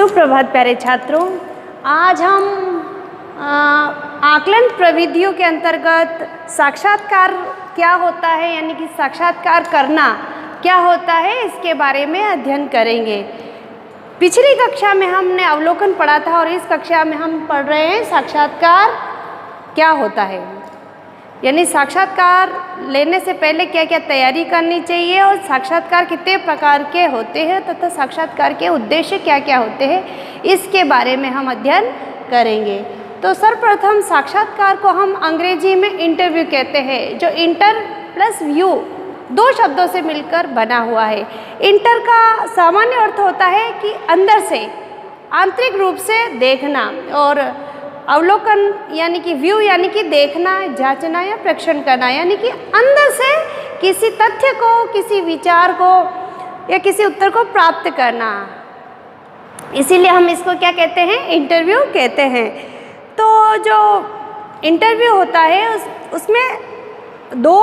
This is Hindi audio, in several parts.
सुप्रभात प्यारे छात्रों। आज हम आकलन प्रविधियों के अंतर्गत साक्षात्कार क्या होता है यानी कि साक्षात्कार करना क्या होता है इसके बारे में अध्ययन करेंगे। पिछली कक्षा में हमने अवलोकन पढ़ा था और इस कक्षा में हम पढ़ रहे हैं साक्षात्कार क्या होता है, यानी साक्षात्कार लेने से पहले क्या क्या तैयारी करनी चाहिए और साक्षात्कार कितने प्रकार के होते हैं तथा साक्षात्कार के उद्देश्य क्या क्या होते हैं इसके बारे में हम अध्ययन करेंगे। तो सर्वप्रथम साक्षात्कार को हम अंग्रेजी में इंटरव्यू कहते हैं, जो इंटर प्लस व्यू दो शब्दों से मिलकर बना हुआ है। इंटर का सामान्य अर्थ होता है कि अंदर से, आंतरिक रूप से देखना, और अवलोकन यानी कि व्यू यानी कि देखना, जांचना या प्रेक्षण करना, यानी कि अंदर से किसी तथ्य को, किसी विचार को या किसी उत्तर को प्राप्त करना। इसीलिए हम इसको क्या कहते हैं, इंटरव्यू कहते हैं। तो जो इंटरव्यू होता है उसमें दो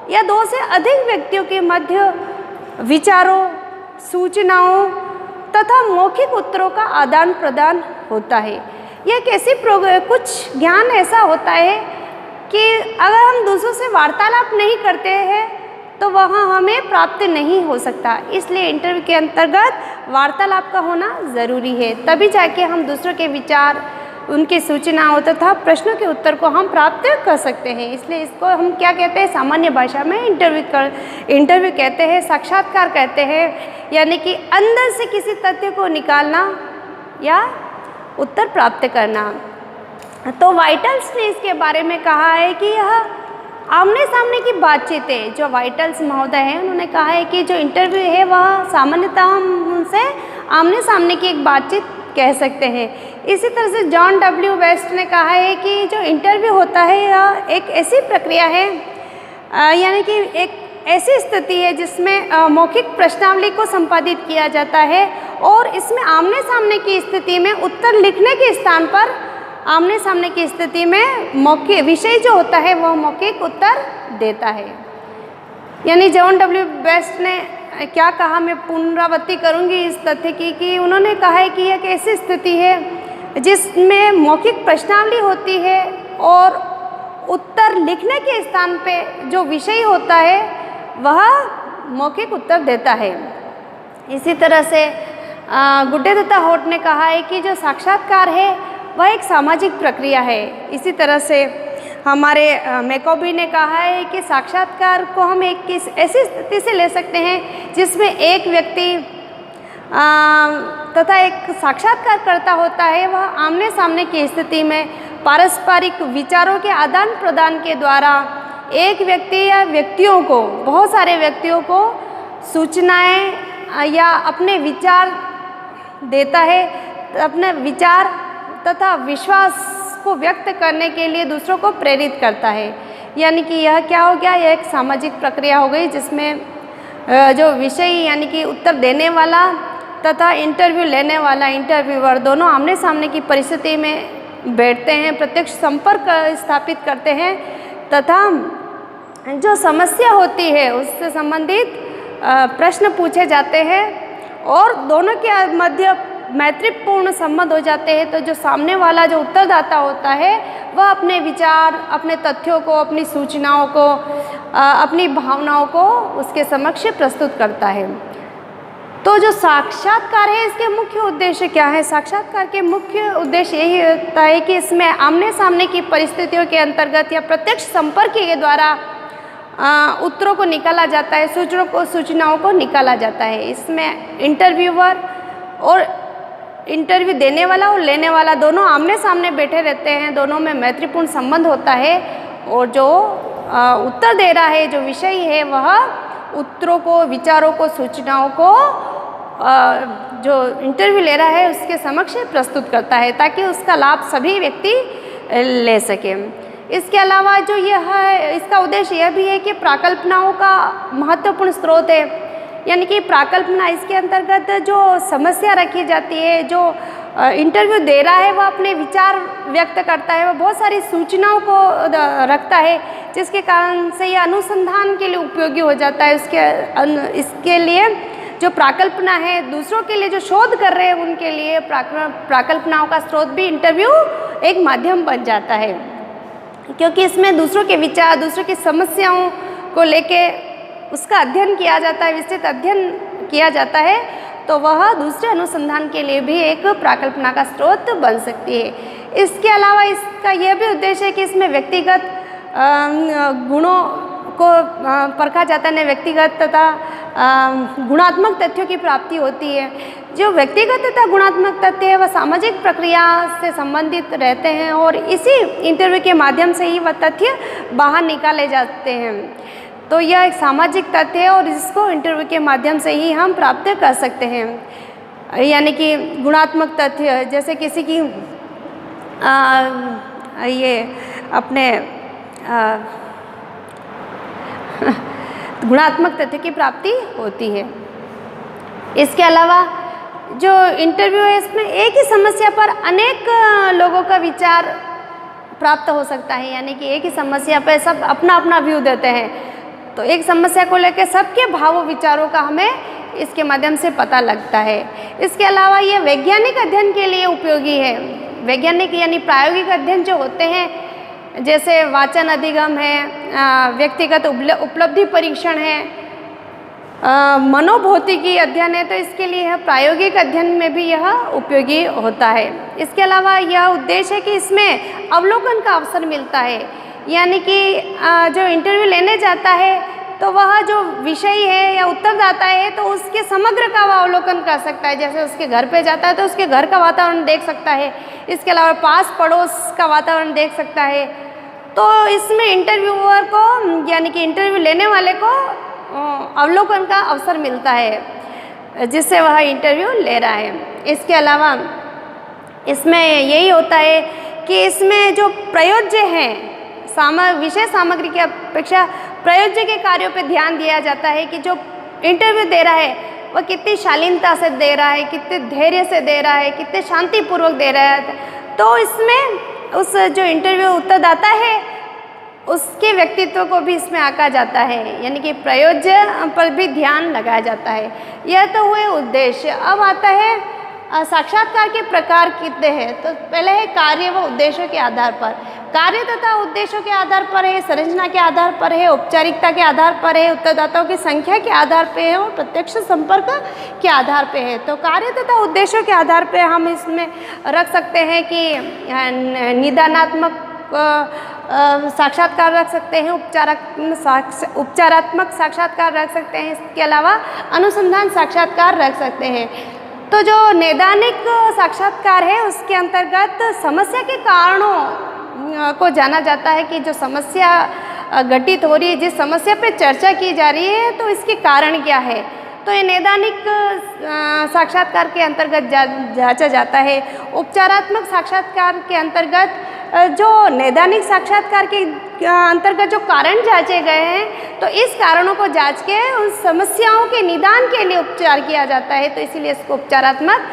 या दो से अधिक व्यक्तियों के मध्य विचारों, सूचनाओं तथा मौखिक उत्तरों का आदान प्रदान होता है। यह कैसी कुछ ज्ञान ऐसा होता है कि अगर हम दूसरों से वार्तालाप नहीं करते हैं तो वहाँ हमें प्राप्त नहीं हो सकता। इसलिए इंटरव्यू के अंतर्गत वार्तालाप का होना ज़रूरी है, तभी जाके हम दूसरों के विचार, उनकी सूचनाओं तथा प्रश्नों के उत्तर को हम प्राप्त कर सकते हैं। इसलिए इसको हम क्या कहते हैं, सामान्य भाषा में इंटरव्यू कहते हैं, साक्षात्कार कहते हैं, यानी कि अंदर से किसी तथ्य को निकालना या उत्तर प्राप्त करना। तो वाइटल्स ने इसके बारे में कहा है कि यह आमने सामने की बातचीत है। जो वाइटल्स महोदय हैं उन्होंने कहा है कि जो इंटरव्यू है वह सामान्यतः हम उनसे आमने सामने की एक बातचीत कह सकते हैं। इसी तरह से जॉन डब्ल्यू वेस्ट ने कहा है कि जो इंटरव्यू होता है यह एक ऐसी प्रक्रिया है, यानी कि एक ऐसी स्थिति है जिसमें मौखिक प्रश्नावली को संपादित किया जाता है और इसमें आमने सामने की स्थिति में उत्तर लिखने के स्थान पर आमने सामने की स्थिति में मौखिक विषय जो होता है वह मौखिक उत्तर देता है। यानी जॉन डब्ल्यू वेस्ट ने क्या कहा, मैं पुनरावृत्ति करूंगी इस तथ्य की कि उन्होंने कहा है कि यह एक ऐसी स्थिति है जिसमें मौखिक प्रश्नावली होती है और उत्तर लिखने के स्थान पे जो विषय होता है वह मौखिक उत्तर देता है। इसी तरह से गुड्डे तथा होट ने कहा है कि जो साक्षात्कार है वह एक सामाजिक प्रक्रिया है। इसी तरह से हमारे मैकोबी ने कहा है कि साक्षात्कार को हम एक ऐसी स्थिति से ले सकते हैं जिसमें एक व्यक्ति तथा एक साक्षात्कारकर्ता होता है, वह आमने सामने की स्थिति में पारस्परिक विचारों के आदान प्रदान के द्वारा एक व्यक्ति या व्यक्तियों को, बहुत सारे व्यक्तियों को सूचनाएं या अपने विचार देता है, अपने विचार तथा विश्वास को व्यक्त करने के लिए दूसरों को प्रेरित करता है। यानी कि यह क्या हो गया, यह एक सामाजिक प्रक्रिया हो गई जिसमें जो विषय यानी कि उत्तर देने वाला तथा इंटरव्यू लेने वाला, इंटरव्यूअर, दोनों आमने सामने की परिस्थिति में बैठते हैं, प्रत्यक्ष संपर्क स्थापित करते हैं तथा जो समस्या होती है उससे संबंधित प्रश्न पूछे जाते हैं और दोनों के मध्य मैत्रीपूर्ण संबंध हो जाते हैं। तो जो सामने वाला जो उत्तरदाता होता है वह अपने विचार, अपने तथ्यों को, अपनी सूचनाओं को, अपनी भावनाओं को उसके समक्ष प्रस्तुत करता है। तो जो साक्षात्कार है इसके मुख्य उद्देश्य क्या है? साक्षात्कार के मुख्य उद्देश्य यही होता है कि इसमें आमने सामने की परिस्थितियों के अंतर्गत या प्रत्यक्ष संपर्क के द्वारा उत्तरों को निकाला जाता है, सूचनाओं को निकाला जाता है। इसमें इंटरव्यूअर और इंटरव्यू देने वाला और लेने वाला दोनों आमने सामने बैठे रहते हैं, दोनों में मैत्रीपूर्ण संबंध होता है और जो उत्तर दे रहा है, जो विषय है, वह उत्तरों को, विचारों को, सूचनाओं को जो इंटरव्यू ले रहा है उसके समक्ष प्रस्तुत करता है ताकि उसका लाभ सभी व्यक्ति ले सकें। इसके अलावा जो यह है, इसका उद्देश्य यह भी है कि प्राकल्पनाओं का महत्वपूर्ण स्रोत है, यानी कि प्राकल्पना, इसके अंतर्गत जो समस्या रखी जाती है, जो इंटरव्यू दे रहा है वह अपने विचार व्यक्त करता है, वह बहुत सारी सूचनाओं को रखता है जिसके कारण से यह अनुसंधान के लिए उपयोगी हो जाता है। इसके लिए जो प्राकल्पना है, दूसरों के लिए जो शोध कर रहे हैं उनके लिए प्राकल्पनाओं का स्रोत भी इंटरव्यू एक माध्यम बन जाता है, क्योंकि इसमें दूसरों के विचार, दूसरों की समस्याओं को लेके उसका अध्ययन किया जाता है, विस्तृत अध्ययन किया जाता है, तो वह दूसरे अनुसंधान के लिए भी एक प्राकल्पना का स्रोत बन सकती है। इसके अलावा इसका यह भी उद्देश्य है कि इसमें व्यक्तिगत गुणों को परखा जाता है, व्यक्तिगत तथा गुणात्मक तथ्यों की प्राप्ति होती है। जो व्यक्तिगत तथा गुणात्मक तथ्य है वह सामाजिक प्रक्रिया से संबंधित रहते हैं और इसी इंटरव्यू के माध्यम से ही वह तथ्य बाहर निकाले जाते हैं। तो यह एक सामाजिक तथ्य है और इसको इंटरव्यू के माध्यम से ही हम प्राप्त कर सकते हैं। यानी कि गुणात्मक तथ्य, जैसे किसी की ये अपने गुणात्मक तथ्य की प्राप्ति होती है। इसके अलावा जो इंटरव्यू है इसमें एक ही समस्या पर अनेक लोगों का विचार प्राप्त हो सकता है, यानी कि एक ही समस्या पर सब अपना अपना व्यू देते हैं, तो एक समस्या को लेकर सबके भावों विचारों का हमें इसके माध्यम से पता लगता है। इसके अलावा ये वैज्ञानिक अध्ययन के लिए उपयोगी है। वैज्ञानिक यानी प्रायोगिक अध्ययन जो होते हैं, जैसे वाचन अधिगम है, व्यक्तिगत उपलब्धि परीक्षण है, मनोभौतिकी अध्ययन है, तो इसके लिए यह प्रायोगिक अध्ययन में भी यह उपयोगी होता है। इसके अलावा यह उद्देश्य है कि इसमें अवलोकन का अवसर मिलता है, यानी कि जो इंटरव्यू लेने जाता है तो वह जो विषय है या उत्तरदाता है तो उसके समग्र का वह अवलोकन कर सकता है। जैसे उसके घर पे जाता है तो उसके घर का वातावरण देख सकता है, इसके अलावा पास पड़ोस का वातावरण देख सकता है। तो इसमें इंटरव्यूअर को यानी कि इंटरव्यू लेने वाले को अवलोकन का अवसर मिलता है, जिससे वह इंटरव्यू ले रहा है। इसके अलावा इसमें यही होता है कि इसमें जो प्रयोज्य हैं, विषय सामग्री की अपेक्षा प्रयोज्य के कार्यों पर ध्यान दिया जाता है कि जो इंटरव्यू दे रहा है वह कितनी शालीनता से दे रहा है, कितने धैर्य से दे रहा है, कितने शांतिपूर्वक दे रहा है। तो इसमें उस जो इंटरव्यू उत्तरदाता है उसके व्यक्तित्व को भी इसमें आंका जाता है, यानी कि प्रयोज्य पर भी ध्यान लगाया जाता है। यह तो हुए उद्देश्य। अब आता है साक्षात्कार के प्रकार कितने हैं। तो पहले है कार्य व उद्देश्यों के आधार पर। कार्य तथा उद्देश्यों के आधार पर है, संरचना के आधार पर है, औपचारिकता के आधार पर है, उत्तरदाताओं की संख्या के आधार पर है और प्रत्यक्ष संपर्क के आधार पर है। तो कार्य तथा उद्देश्यों के आधार पर हम इसमें रख सकते हैं कि निदानात्मक साक्षात्कार रख सकते हैं, उपचारात्मक साक्षात्कार रख सकते हैं, इसके अलावा अनुसंधान साक्षात्कार रख सकते हैं। तो जो नैदानिक साक्षात्कार है उसके अंतर्गत समस्या के कारणों को जाना जाता है कि जो समस्या घटित हो रही है, जिस समस्या पे चर्चा की जा रही है, तो इसके कारण क्या है। तो ये नैदानिक साक्षात्कार के अंतर्गत जांचा जाता है। उपचारात्मक साक्षात्कार के अंतर्गत जो नैदानिक साक्षात्कार के अंतर्गत जो कारण जांचे गए हैं, तो इस कारणों को जांच के उन समस्याओं के निदान के लिए उपचार किया जाता है, तो इसीलिए इसको उपचारात्मक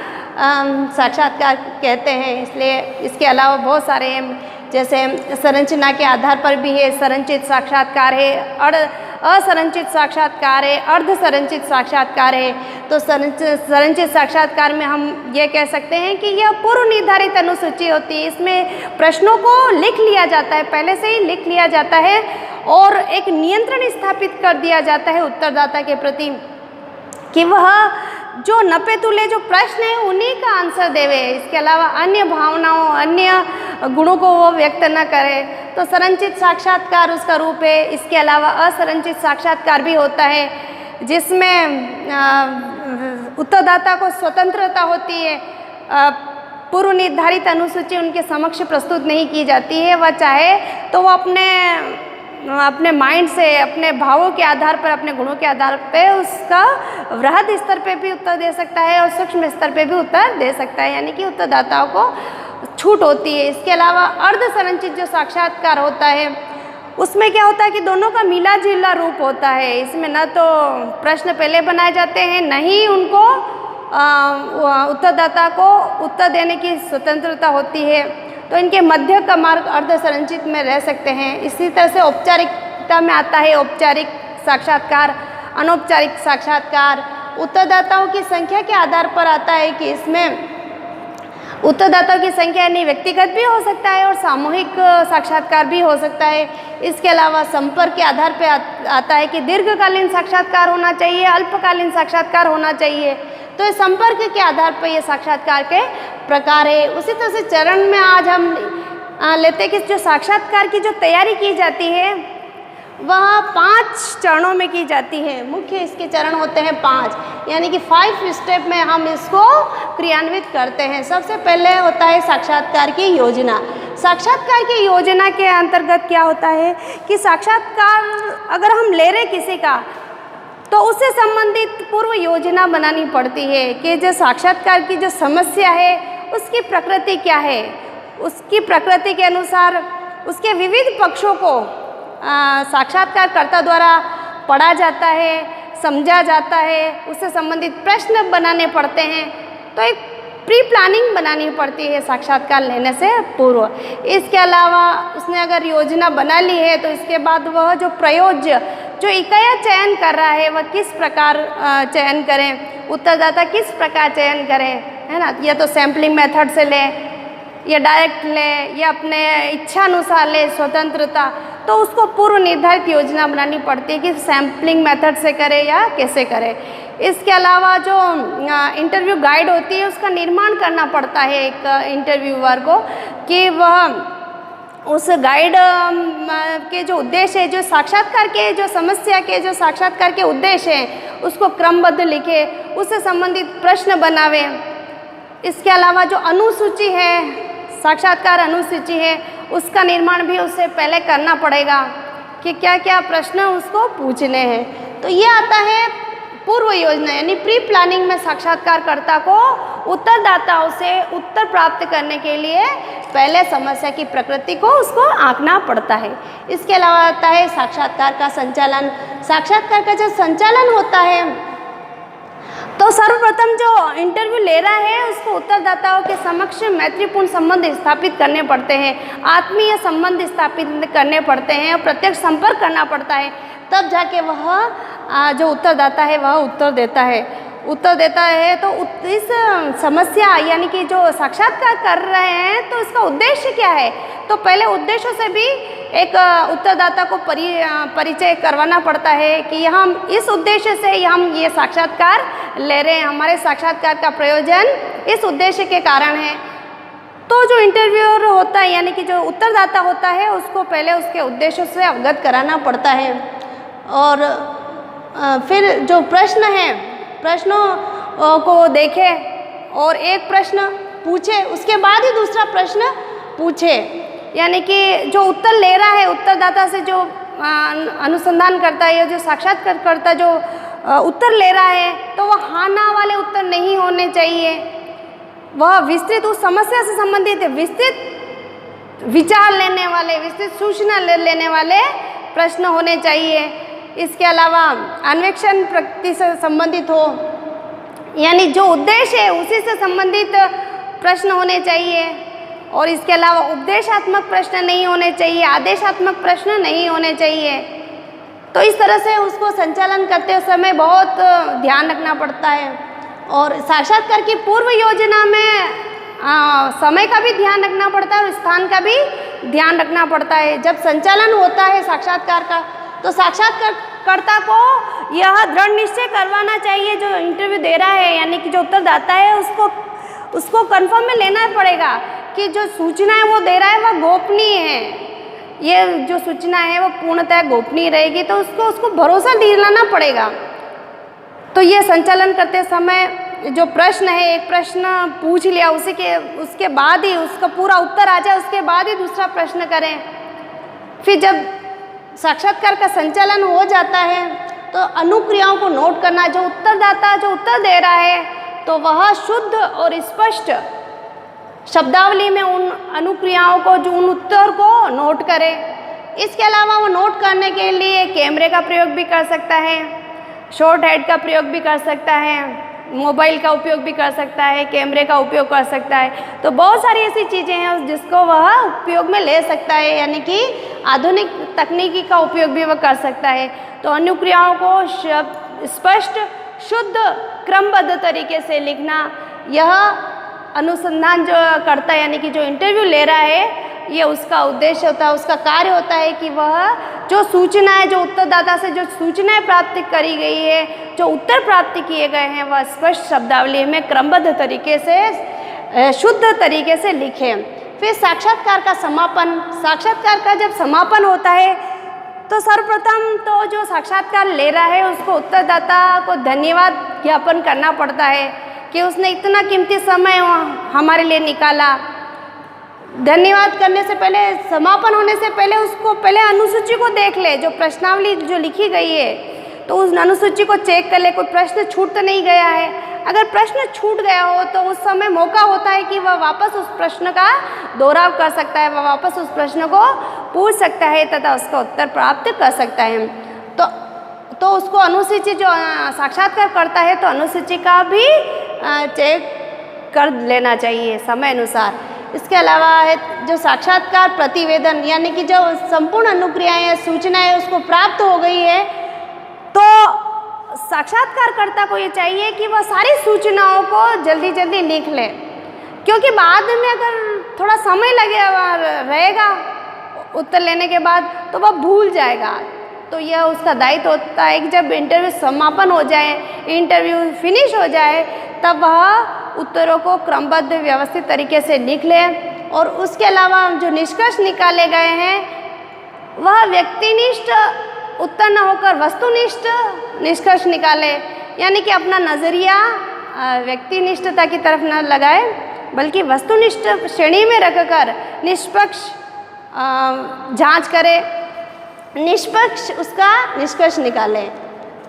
साक्षात्कार कहते हैं। इसलिए इसके अलावा बहुत सारे हैं, जैसे संरचना के आधार पर भी है, संरचित साक्षात्कार है, असंरचित साक्षात्कार है, अर्ध संरचित साक्षात्कार है। तो संरचित साक्षात्कार में हम ये कह सकते हैं कि यह पूर्व निर्धारित अनुसूची होती है। इसमें प्रश्नों को लिख लिया जाता है, पहले से ही लिख लिया जाता है और एक नियंत्रण स्थापित कर दिया जाता है उत्तरदाता के प्रति कि वह जो नपे तुले जो प्रश्न है उन्हीं का आंसर देवे, इसके अलावा अन्य भावनाओं, अन्य गुणों को वो व्यक्त न करे। तो संरचित साक्षात्कार उसका रूप है। इसके अलावा असंरचित साक्षात्कार भी होता है, जिसमें उत्तरदाता को स्वतंत्रता होती है, पूर्व निर्धारित अनुसूची उनके समक्ष प्रस्तुत नहीं की जाती है। वह चाहे तो वो अपने माइंड से, अपने भावों के आधार पर, अपने गुणों के आधार पर उसका वृहद स्तर पे भी उत्तर दे सकता है और सूक्ष्म स्तर पे भी उत्तर दे सकता है, यानी कि उत्तरदाताओं को छूट होती है। इसके अलावा अर्ध संरचित जो साक्षात्कार होता है उसमें क्या होता है कि दोनों का मिला जुला रूप होता है। इसमें न तो प्रश्न पहले बनाए जाते हैं, न ही उनको उत्तरदाता को उत्तर देने की स्वतंत्रता होती है। तो इनके मध्य का मार्ग अर्ध संरचित में रह सकते हैं। इसी तरह से औपचारिकता में आता है औपचारिक साक्षात्कार, अनौपचारिक साक्षात्कार। उत्तरदाताओं की संख्या के आधार पर आता है कि इसमें उत्तरदाताओं की संख्या यानी व्यक्तिगत भी हो सकता है और सामूहिक साक्षात्कार भी हो सकता है। इसके अलावा संपर्क के आधार पर आता है कि दीर्घकालीन साक्षात्कार होना चाहिए, अल्पकालीन साक्षात्कार होना चाहिए। तो ये संपर्क के आधार पर ये साक्षात्कार के प्रकार है। उसी तरह से चरण में आज हम लेते हैं कि जो साक्षात्कार की जो तैयारी की जाती है वह 5 चरणों में की जाती है। मुख्य इसके चरण होते हैं 5, यानी कि 5 स्टेप में हम इसको क्रियान्वित करते हैं। सबसे पहले होता है साक्षात्कार की योजना। साक्षात्कार की योजना के अंतर्गत क्या होता है कि साक्षात्कार अगर हम ले रहे किसी का तो उससे संबंधित पूर्व योजना बनानी पड़ती है कि जो साक्षात्कार की जो समस्या है उसकी प्रकृति क्या है, उसकी प्रकृति के अनुसार उसके विविध पक्षों को साक्षात्कारकर्ता द्वारा पढ़ा जाता है, समझा जाता है, उससे संबंधित प्रश्न बनाने पड़ते हैं। तो एक प्री प्लानिंग बनानी पड़ती है साक्षात्कार लेने से पूर्व। इसके अलावा उसने अगर योजना बना ली है तो इसके बाद वह जो प्रयोज्य जो इकाइयाँ चयन कर रहा है वह किस प्रकार चयन करें, उत्तरदाता किस प्रकार चयन करें, है ना। या तो सैम्पलिंग मेथड से लें या डायरेक्ट लें या अपने इच्छा अनुसार लें, स्वतंत्रता। तो उसको पूर्व निर्धारित योजना बनानी पड़ती है कि सैम्पलिंग मेथड से करें या कैसे करें। इसके अलावा जो इंटरव्यू गाइड होती है उसका निर्माण करना पड़ता है एक इंटरव्यूअर को कि वह उस गाइड के जो उद्देश्य है, जो साक्षात्कार के जो समस्या के जो साक्षात्कार के उद्देश्य हैं उसको क्रमबद्ध लिखे, उससे संबंधित प्रश्न बनावे। इसके अलावा जो अनुसूची है, साक्षात्कार अनुसूची है, उसका निर्माण भी उससे पहले करना पड़ेगा कि क्या क्या प्रश्न उसको पूछने हैं। तो ये आता है पूर्व योजना, यानी प्री प्लानिंग में साक्षात्कारकर्ता को उत्तरदाताओं से उत्तर प्राप्त करने के लिए पहले समस्या की प्रकृति को उसको आंकना पड़ता है। इसके अलावा आता है साक्षात्कार का संचालन। साक्षात्कार का जो संचालन होता है तो सर्वप्रथम जो इंटरव्यू ले रहा है उसको उत्तरदाताओं के समक्ष मैत्रीपूर्ण संबंध स्थापित करने पड़ते हैं, आत्मीय संबंध स्थापित करने पड़ते हैं और प्रत्यक्ष संपर्क करना पड़ता है। तब जाके वह जो उत्तरदाता है वह उत्तर देता है। तो इस समस्या यानी कि जो साक्षात्कार कर रहे हैं तो इसका उद्देश्य क्या है, तो पहले उद्देश्यों से भी एक उत्तरदाता को परिचय करवाना पड़ता है कि हम इस उद्देश्य से हम ये साक्षात्कार ले रहे हैं, हमारे साक्षात्कार का प्रयोजन इस उद्देश्य के कारण है। तो जो इंटरव्यूअर होता है यानी कि जो उत्तरदाता होता है उसको पहले उसके उद्देश्यों से अवगत कराना पड़ता है और फिर जो प्रश्न है प्रश्नों को देखे और एक प्रश्न पूछे, उसके बाद ही दूसरा प्रश्न पूछे। यानी कि जो उत्तर ले रहा है उत्तरदाता से जो अनुसंधान करता है या जो साक्षात्कारकर्ता जो उत्तर ले रहा है तो वह हाँ ना वाले उत्तर नहीं होने चाहिए। वह विस्तृत उस समस्या से संबंधित विस्तृत विचार लेने वाले, विस्तृत सूचना लेने वाले प्रश्न होने चाहिए। इसके अलावा अन्वेषण प्रकृति से संबंधित हो, यानी जो उद्देश्य है उसी से संबंधित प्रश्न होने चाहिए। और इसके अलावा उपदेशात्मक प्रश्न नहीं होने चाहिए, आदेशात्मक प्रश्न नहीं होने चाहिए। तो इस तरह से उसको संचालन करते समय बहुत ध्यान रखना पड़ता है। और साक्षात्कार की पूर्व योजना में समय का भी ध्यान रखना पड़ता है और स्थान का भी ध्यान रखना पड़ता है। जब संचालन होता है साक्षात्कार का तो साक्षात्कारकर्ता को यह दृढ़ निश्चय करवाना चाहिए जो इंटरव्यू दे रहा है यानी कि जो उत्तरदाता है उसको कंफर्म में लेना पड़ेगा कि जो सूचनाएं वो दे रहा है वह गोपनीय है। ये जो सूचना है वो पूर्णतः गोपनीय रहेगी तो उसको भरोसा दिलाना पड़ेगा। तो ये संचालन करते समय जो प्रश्न है, एक प्रश्न पूछ लिया उसके बाद ही उसका पूरा उत्तर आ जाए, उसके बाद ही दूसरा प्रश्न करें। फिर जब साक्षात्कार का संचालन हो जाता है तो अनुक्रियाओं को नोट करना, जो उत्तरदाता जो उत्तर दे रहा है तो वह शुद्ध और स्पष्ट शब्दावली में उन अनुक्रियाओं को, जो उन उत्तर को नोट करे। इसके अलावा वो नोट करने के लिए कैमरे का प्रयोग भी कर सकता है, शॉर्ट हेड का प्रयोग भी कर सकता है, मोबाइल का उपयोग भी कर सकता है, कैमरे का उपयोग कर सकता है। तो बहुत सारी ऐसी चीज़ें हैं जिसको वह उपयोग में ले सकता है, यानी कि आधुनिक तकनीकी का उपयोग भी वह कर सकता है। तो अनुक्रियाओं को स्पष्ट शुद्ध क्रमबद्ध तरीके से लिखना। यह अनुसंधान जो करता है यानी कि जो इंटरव्यू ले रहा है, ये उसका उद्देश्य होता है, उसका कार्य होता है कि वह जो सूचनाएं, जो उत्तरदाता से जो सूचनाएं प्राप्त करी गई है, जो उत्तर प्राप्त किए गए हैं, वह स्पष्ट शब्दावली में क्रमबद्ध तरीके से शुद्ध तरीके से लिखें। फिर साक्षात्कार का समापन। साक्षात्कार का जब समापन होता है तो सर्वप्रथम तो जो साक्षात्कार ले रहा है उसको उत्तरदाता को धन्यवाद ज्ञापन करना पड़ता है कि उसने इतना कीमती समय हमारे लिए निकाला। धन्यवाद करने से पहले, समापन होने से पहले उसको पहले अनुसूची को देख ले, जो प्रश्नावली जो लिखी गई है तो उस अनुसूची को चेक कर ले, कोई प्रश्न छूट तो नहीं गया है। अगर प्रश्न छूट गया हो तो उस समय मौका होता है कि वह वापस उस प्रश्न का दोहराव कर सकता है, वह वापस उस प्रश्न को पूछ सकता है तथा उसका उत्तर प्राप्त कर सकता है। तो उसको अनुसूची जो साक्षात्कार करता है तो अनुसूची का भी चेक कर लेना चाहिए समय अनुसार। इसके अलावा है जो साक्षात्कार प्रतिवेदन, यानी कि जो संपूर्ण अनुक्रियाएं या सूचनाएं उसको प्राप्त हो गई है तो साक्षात्कारकर्ता को ये चाहिए कि वह सारी सूचनाओं को जल्दी जल्दी लिख ले, क्योंकि बाद में अगर थोड़ा समय रहेगा उत्तर लेने के बाद तो वह भूल जाएगा। तो यह उसका दायित्व होता है कि जब इंटरव्यू समापन हो जाए, इंटरव्यू फिनिश हो जाए, तब वह उत्तरों को क्रमबद्ध व्यवस्थित तरीके से लिख ले। और उसके अलावा जो निष्कर्ष निकाले गए हैं वह व्यक्तिनिष्ठ उत्तर न होकर वस्तुनिष्ठ निष्कर्ष निकाले, यानी कि अपना नज़रिया व्यक्तिनिष्ठता की तरफ न लगाए बल्कि वस्तुनिष्ठ श्रेणी में रखकर निष्पक्ष जांच करे, निष्पक्ष उसका निष्कर्ष निकाले।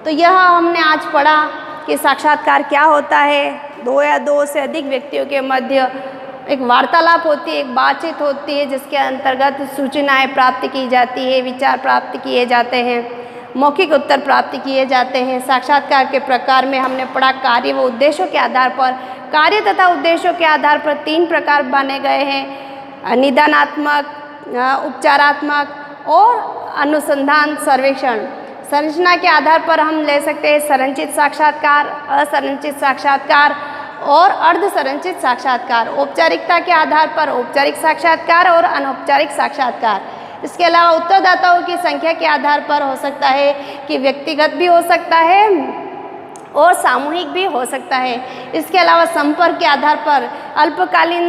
तो यह हमने आज पढ़ा कि साक्षात्कार क्या होता है। दो या दो से अधिक व्यक्तियों के मध्य एक वार्तालाप होती है, एक बातचीत होती है जिसके अंतर्गत सूचनाएं प्राप्त की जाती है, विचार प्राप्त किए जाते हैं, मौखिक उत्तर प्राप्त किए जाते हैं। साक्षात्कार के प्रकार में हमने पढ़ा कार्य व उद्देश्यों के आधार पर, कार्य तथा उद्देश्यों के आधार पर 3 प्रकार बने गए हैं: निदानात्मक, उपचारात्मक और अनुसंधान सर्वेक्षण। संरचना के आधार पर हम ले सकते हैं संरचित साक्षात्कार, असंरचित साक्षात्कार और अर्ध संरचित साक्षात्कार। औपचारिकता के आधार पर औपचारिक साक्षात्कार और अनौपचारिक साक्षात्कार। इसके अलावा उत्तरदाताओं की संख्या के आधार पर हो सकता है कि व्यक्तिगत भी हो सकता है और सामूहिक भी हो सकता है। इसके अलावा संपर्क के आधार पर अल्पकालीन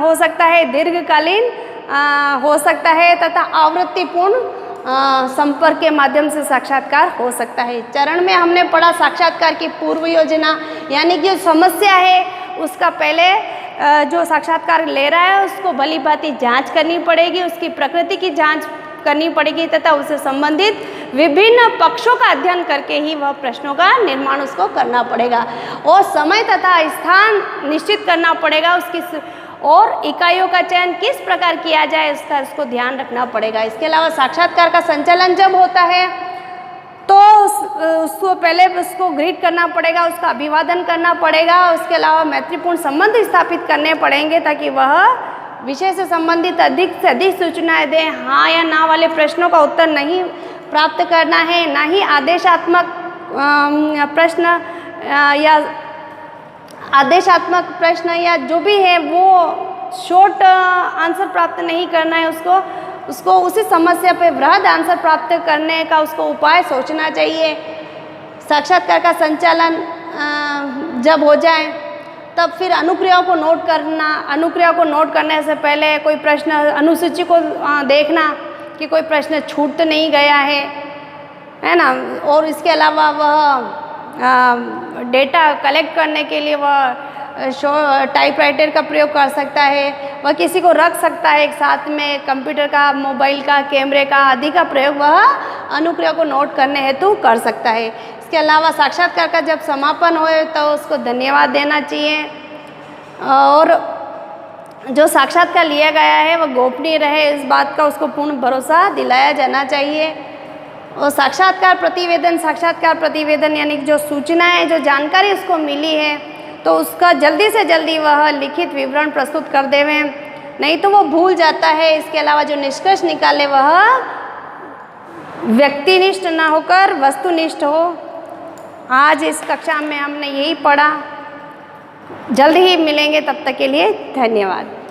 हो सकता है, दीर्घकालीन हो सकता है तथा आवृत्तिपूर्ण संपर्क के माध्यम से साक्षात्कार हो सकता है। चरण में हमने पढ़ा साक्षात्कार की पूर्व योजना, यानी कि जो समस्या है उसका पहले जो साक्षात्कार ले रहा है उसको भली भांति जांच करनी पड़ेगी, उसकी प्रकृति की जांच करनी पड़ेगी तथा उससे संबंधित विभिन्न पक्षों का अध्ययन करके ही वह प्रश्नों का निर्माण उसको करना पड़ेगा और समय तथा स्थान निश्चित करना पड़ेगा। उसकी और इकाइयों का चयन किस प्रकार किया जाए उसको ध्यान रखना पड़ेगा। इसके अलावा साक्षात्कार का संचालन जब होता है तो उसको पहले उसको ग्रीट करना पड़ेगा, उसका अभिवादन करना पड़ेगा। उसके अलावा मैत्रीपूर्ण संबंध स्थापित करने पड़ेंगे ताकि वह विषय से संबंधित अधिक से अधिक सूचनाएं दें। हाँ या ना वाले प्रश्नों का उत्तर नहीं प्राप्त करना है, ना ही आदेशात्मक प्रश्न या जो भी है वो शॉर्ट आंसर प्राप्त नहीं करना है। उसको उसी समस्या पे वृहद आंसर प्राप्त करने का उसको उपाय सोचना चाहिए। साक्षात्कार का संचालन जब हो जाए तब फिर अनुक्रियाओं को नोट करना। अनुक्रियाओं को नोट करने से पहले कोई प्रश्न अनुसूची को देखना कि कोई प्रश्न छूट तो नहीं गया है ना। और इसके अलावा वह डेटा कलेक्ट करने के लिए वह टाइपराइटर का प्रयोग कर सकता है, वह किसी को रख सकता है एक साथ में, कंप्यूटर का, मोबाइल का, कैमरे का आदि का प्रयोग वह अनुक्रिया को नोट करने हेतु कर सकता है। इसके अलावा साक्षात्कार का जब समापन होए तो उसको धन्यवाद देना चाहिए और जो साक्षात्कार लिया गया है वह गोपनीय रहे, इस बात का उसको पूर्ण भरोसा दिलाया जाना चाहिए। और साक्षात्कार प्रतिवेदन यानी जो सूचनाएं, जो जानकारी उसको मिली है तो उसका जल्दी से जल्दी वह लिखित विवरण प्रस्तुत कर देवे, नहीं तो वो भूल जाता है। इसके अलावा जो निष्कर्ष निकाले वह व्यक्तिनिष्ठ ना होकर वस्तुनिष्ठ हो। आज इस कक्षा में हमने यही पढ़ा। जल्द ही मिलेंगे, तब तक के लिए धन्यवाद।